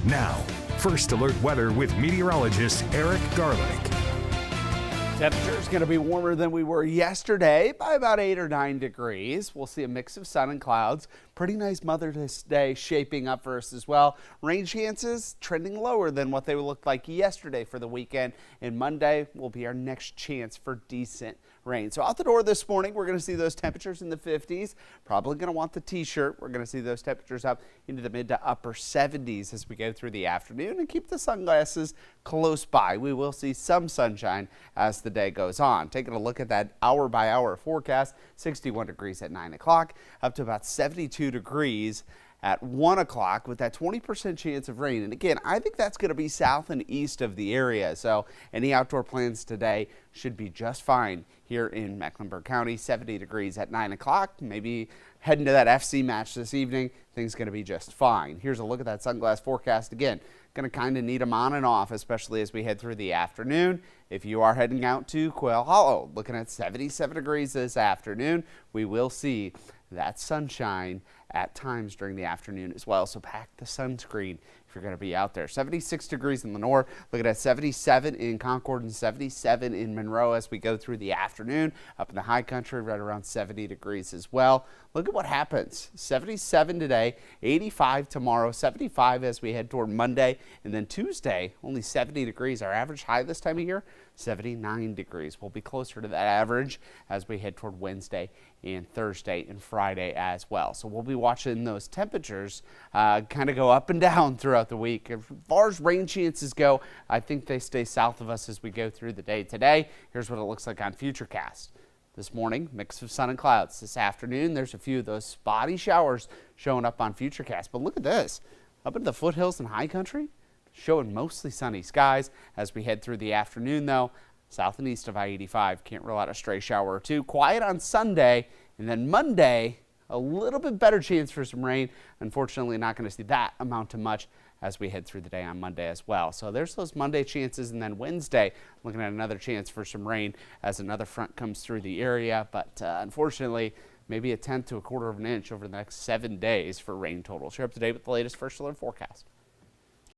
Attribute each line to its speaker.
Speaker 1: Now, First Alert Weather with meteorologist Eric Garlick.
Speaker 2: Temperature is going to be warmer than we were yesterday by about 8 or 9 degrees. We'll see a mix of sun and clouds. Pretty nice Mother's Day shaping up for us as well. Rain chances trending lower than what they looked like yesterday for the weekend. And Monday will be our next chance for decent rain. So out the door this morning, we're going to see those temperatures in the 50s. Probably going to want the t-shirt. We're going to see those temperatures up into the mid to upper 70s as we go through the afternoon, and keep the sunglasses close by. We will see some sunshine as the day goes on. Taking a look at that hour by hour forecast, 61 degrees at 9 o'clock, up to about 72 degrees at 1 o'clock with that 20% chance of rain. And again, I think that's going to be south and east of the area. So any outdoor plans today should be just fine here in Mecklenburg County. 70 degrees at 9 o'clock. Maybe heading to that FC match this evening. Things going to be just fine. Here's a look at that sunglass forecast again. Going to kind of need them on and off, especially as we head through the afternoon. If you are heading out to Quail Hollow, looking at 77 degrees this afternoon, we will see that sunshine at times during the afternoon as well. So pack the sunscreen if you're going to be out there. 76 degrees in Lenoir. Looking at 77 in Concord and 77 in Monroe as we go through the afternoon. Up in the high country, right around 70 degrees as well. Look at what happens. 77 today, 85 tomorrow, 75 as we head toward Monday, and then Tuesday, only 70 degrees. Our average high this time of year, 79 degrees. We'll be closer to that average as we head toward Wednesday and Thursday and Friday as well. So we'll be watching those temperatures kind of go up and down throughout the week. As far as rain chances go, I think they stay south of us as we go through the day today. Here's what it looks like on Futurecast. This morning, mix of sun and clouds. This afternoon, there's a few of those spotty showers showing up on Futurecast. But look at this. Up in the foothills and high country, showing mostly sunny skies as we head through the afternoon, though. South and east of I-85, can't rule out a stray shower or two. Quiet on Sunday, and then Monday, a little bit better chance for some rain. Unfortunately, not going to see that amount to much as we head through the day on Monday as well. So there's those Monday chances, and then Wednesday, looking at another chance for some rain as another front comes through the area. But unfortunately, maybe a tenth to a quarter of an inch over the next 7 days for rain totals. You're up to date with the latest First Alert forecast.